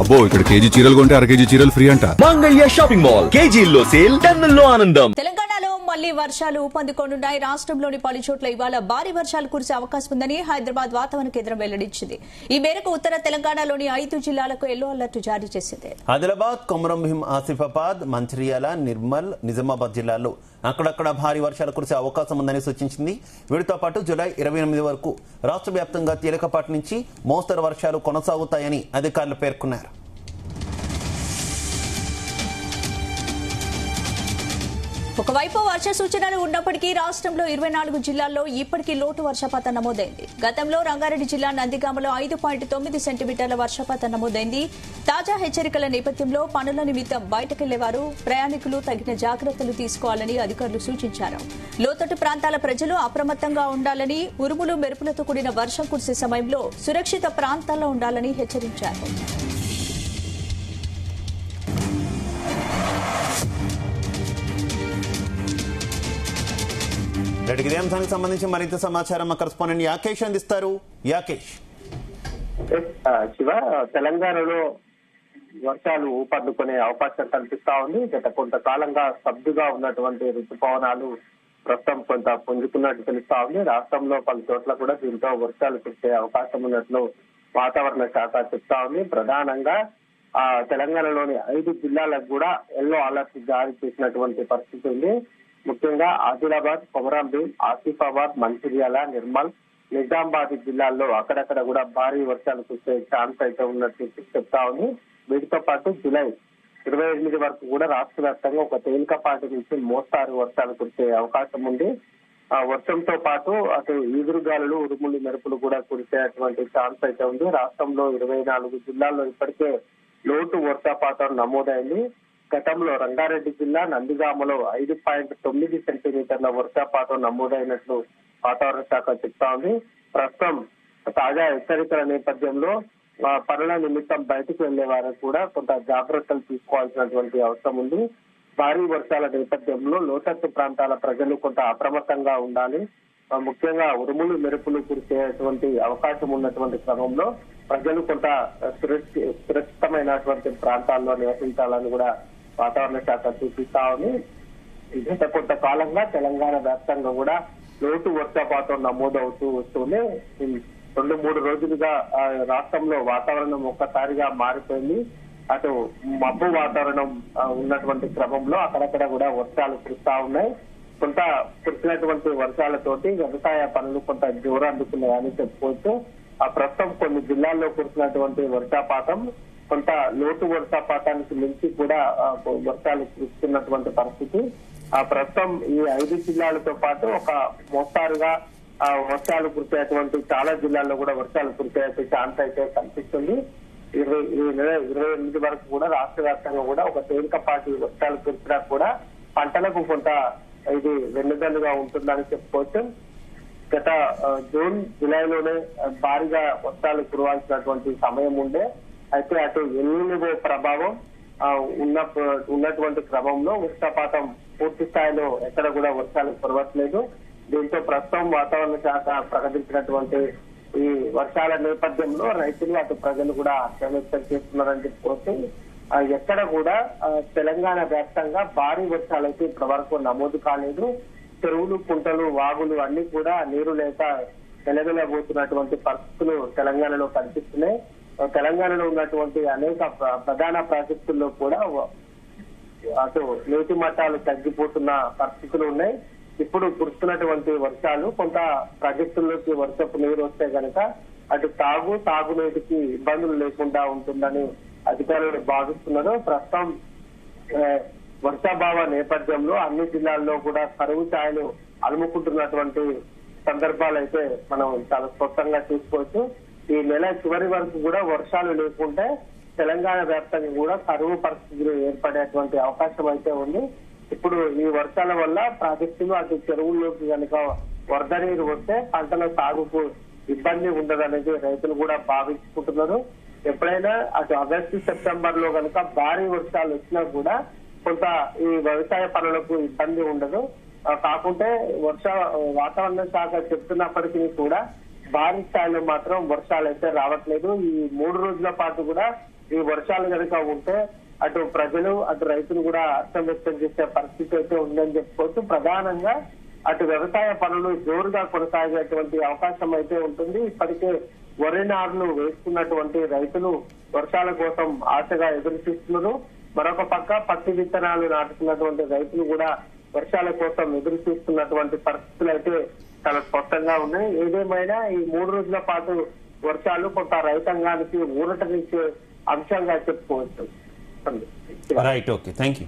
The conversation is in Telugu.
అబ్బో ఇక్కడ కేజీ చీరలు కొంటే అర కేజీ చీరలు ఫ్రీ అంట. మంగళ్య షాపింగ్ మాల్ కేజీల్లో సేల్, టన్నుల్లో ఆనందం. తెలంగాణలో మళ్లీ వర్షాలు ఊపందుకోనున్నాయి. రాష్ట్రంలోని పలు చోట్ల ఇవాళ భారీ వర్షాలు కురిసే అవకాశం ఉందని హైదరాబాద్ వాతావరణ కేంద్రం వెల్లడించింది. ఈ మేరకు ఉత్తర తెలంగాణలోని 5 జిల్లాలకు ఎల్లో అలర్ట్ జారీ చేసింది. ఆదిలాబాద్, కొమరంభీం, ఆసిఫాబాద్, మంచిర్యాల, నిర్మల్, నిజామాబాద్ జిల్లాల్లో అక్కడక్కడ భారీ వర్షాలు కురిసే అవకాశం ఉందని సూచించింది. వీటితో పాటు జూలై 28 వరకు రాష్ట్ర వ్యాప్తంగా తేలికపాటి నుంచి మోస్తరు వర్షాలు కొనసాగుతాయని అధికారులు పేర్కొన్నారు. ఒకవైపు వర్ష సూచనలు ఉన్నప్పటికీ రాష్ట్రంలో 24 జిల్లాల్లో ఇప్పటికీ లోటు వర్షపాతం నమోదైంది. గతంలో రంగారెడ్డి జిల్లా నందిగామలో 5.9 సెంటీమీటర్ల వర్షపాతం నమోదైంది. తాజా హెచ్చరికల నేపథ్యంలో పనుల నిమిత్తం బయటకెళ్లేవారు, ప్రయాణికులు తగిన జాగ్రత్తలు తీసుకోవాలని అధికారులు సూచించారు. లోతట్టు ప్రాంతాల ప్రజలు అప్రమత్తంగా ఉండాలని, ఉరుములు మెరుపులతో కూడిన వర్షం కురిసే సమయంలో సురక్షిత ప్రాంతాల్లో ఉండాలని హెచ్చరించారు. ఇదే అంశానికి సంబంధించి మరింత సమాచారం మా కరెస్పాండెంట్ యాకేష్ అందిస్తారు. యాకేష్, శివ, తెలంగాణలో వర్షాలు ఊపందుకునే అవకాశం కనిపిస్తా ఉంది. గత కొంతకాలంగా స్తబ్దుగా ఉన్నటువంటి ఋతుపవనాలు ప్రస్తుతం కొంత పుంజుకున్నట్టు తెలుస్తా ఉంది. రాష్ట్రంలో పలు చోట్ల కూడా దీంతో వర్షాలు కురిసే అవకాశం ఉన్నట్లు వాతావరణ శాఖ చెప్తా ఉంది. ప్రధానంగా తెలంగాణలోని 5 జిల్లాలకు కూడా ఎల్లో అలర్ట్ జారీ చేసినటువంటి పరిస్థితి ఉంది. ముఖ్యంగా ఆదిలాబాద్, కొమరంభీం, ఆసిఫాబాద్, మంచిర్యాల, నిర్మల్, నిజామాబాద్ జిల్లాల్లో అక్కడక్కడ కూడా భారీ వర్షాలు కురిసే ఛాన్స్ అయితే ఉన్నట్టు చెప్తా ఉంది. వీటితో పాటు జూలై 28 వరకు కూడా రాష్ట్ర వ్యాప్తంగా ఒక తేలికపాటి నుంచి మోస్తారు వర్షాలు కురిసే అవకాశం ఉంది. వర్షంతో పాటు అటు ఈదురుగాలులు, ఉరుములు, మెరుపులు కూడా కురిసేటువంటి ఛాన్స్ అయితే ఉంది. రాష్ట్రంలో 24 జిల్లాల్లో ఇప్పటికే లోటు వర్షపాతం నమోదైంది. గతంలో రంగారెడ్డి జిల్లా నందిగామలో 5.9 సెంటీమీటర్ల వర్షపాతం నమోదైనట్లు వాతావరణ శాఖ చెప్తా ఉంది. ప్రస్తుతం తాజా హెచ్చరికల నేపథ్యంలో పనుల నిమిత్తం బయటకు వెళ్లే వారికి కూడా కొంత జాగ్రత్తలు తీసుకోవాల్సినటువంటి అవసరం ఉంది. భారీ వర్షాల నేపథ్యంలో లోతట్టు ప్రాంతాల ప్రజలు కొంత అప్రమత్తంగా ఉండాలి. ముఖ్యంగా ఉరుములు, మెరుపులు కురిసేటువంటి అవకాశం ఉన్నటువంటి క్రమంలో ప్రజలు కొంత సురక్షితమైనటువంటి ప్రాంతాల్లో నివసించాలని కూడా వాతావరణ శాఖ సూచిస్తా ఉంది. గత కొంతకాలంగా తెలంగాణ వ్యాప్తంగా కూడా లోటు వర్షపాతం నమోదవుతూ వస్తుంది. 2-3 రోజులుగా రాష్ట్రంలో వాతావరణం ఒక్కసారిగా మారిపోయింది. అటు మబ్బు వాతావరణం ఉన్నటువంటి క్రమంలో అక్కడక్కడ కూడా వర్షాలు కురుస్తా ఉన్నాయి. కొంత కురిసినటువంటి వర్షాలతోటి వ్యవసాయ పనులు కొంత జోరందుకున్నాయని చెప్పుకోవచ్చు. ప్రస్తుతం కొన్ని జిల్లాల్లో కురిసినటువంటి వర్షపాతం కొంత లోటు వర్షపాతానికి మించి కూడా వర్షాలు కురుస్తున్నటువంటి పరిస్థితి. ప్రస్తుతం ఈ 5 జిల్లాలతో పాటు ఒక మోస్తారుగా వర్షాలు కురిసేటువంటి చాలా జిల్లాల్లో కూడా వర్షాలు కురిసే ఛాన్స్ అయితే కనిపిస్తుంది. ఈ నెల 28 వరకు కూడా రాష్ట్ర వ్యాప్తంగా కూడా ఒక తేలికపాటి వర్షాలు కురిసినా కూడా పంటలకు కొంత ఇది వెన్నుదన్నుగా ఉంటుందని చెప్పుకోవచ్చు. గత జూన్, జూలైలోనే భారీగా వర్షాలు కురవాల్సినటువంటి సమయం ఉండే. అయితే అటు ఎల్నినో ప్రభావం ఉన్నటువంటి క్రమంలో వర్షపాతం పూర్తి స్థాయిలో ఎక్కడ కూడా వర్షాలు కురవట్లేదు. దీంతో ప్రస్తుతం వాతావరణ శాఖ ప్రకటించినటువంటి ఈ వర్షాల నేపథ్యంలో రైతులు అటు ప్రజలు కూడా ఆశ్చర్యం వ్యక్తం చేస్తున్నారని చెప్పుకోవచ్చు. ఎక్కడ కూడా తెలంగాణ వ్యాప్తంగా భారీ వర్షాలు అయితే ఇప్పటి వరకు నమోదు కాలేదు. చెరువులు, కుంటలు, వాగులు అన్ని కూడా నీరు లేక వెలవెలబోతున్నటువంటి పరిస్థితులు తెలంగాణలో కనిపిస్తున్నాయి. తెలంగాణలో ఉన్నటువంటి అనేక ప్రధాన ప్రాజెక్టుల్లో కూడా అటు నీటి మట్టాలు తగ్గిపోతున్న పరిస్థితులు ఉన్నాయి. ఇప్పుడు కురుస్తున్నటువంటి వర్షాలు కొంత ప్రాజెక్టుల్లోకి వర్షపు నీరు వస్తే కనుక అటు తాగునీటికి ఇబ్బందులు లేకుండా ఉంటుందని అధికారులు భావిస్తున్నారు. ప్రస్తుతం వర్షాభావ నేపథ్యంలో అన్ని జిల్లాల్లో కూడా కరువు ఛాయలు అలుముకుంటున్నటువంటి సందర్భాలు అయితే మనం చాలా స్పష్టంగా చూసుకోవచ్చు. ఈ నెల చివరి వరకు కూడా వర్షాలు లేకుంటే తెలంగాణ వ్యాప్తంగా కూడా కరువు పరిస్థితులు ఏర్పడేటువంటి అవకాశం అయితే ఉంది. ఇప్పుడు ఈ వర్షాల వల్ల ప్రాజెక్టులు అటు చెరువుల్లోకి కనుక వరద నీరు వస్తే పంటల సాగుకు ఇబ్బంది ఉండదనేది రైతులు కూడా భావించుకుంటున్నారు. ఎప్పుడైనా అటు ఆగస్టు, సెప్టెంబర్ లో కనుక భారీ వర్షాలు వచ్చినా కూడా కొంత ఈ వ్యవసాయ పనులకు ఇబ్బంది ఉండదు. కాకుంటే వాతావరణ శాఖ చెప్తున్నప్పటికీ కూడా భారీ స్థాయిలో మాత్రం వర్షాలు అయితే రావట్లేదు. ఈ 3 రోజుల పాటు కూడా ఈ వర్షాలు కనుక ఉంటే అటు ప్రజలు అటు రైతులు కూడా హర్షం వ్యక్తం చేసే పరిస్థితి అయితే ఉందని చెప్పుకోవచ్చు. ప్రధానంగా అటు వ్యవసాయ పనులు జోరుగా కొనసాగేటువంటి అవకాశం అయితే ఉంటుంది. ఇప్పటికే వరి నారులు వేసుకున్నటువంటి రైతులు వర్షాల కోసం ఆశగా ఎదురు చూస్తున్నారు. మరొక పక్క పత్తి విత్తనాలు నాటుకున్నటువంటి రైతులు కూడా వర్షాల కోసం ఎదురు చూస్తున్నటువంటి పరిస్థితులు అయితే చాలా స్పష్టంగా ఉన్నాయి. ఏదేమైనా ఈ 3 రోజుల పాటు వర్షాలు కొంత రైతాంగానికి ఊరటనిచ్చే అంశంగా చెప్పుకోవచ్చు. Right, okay, thank you.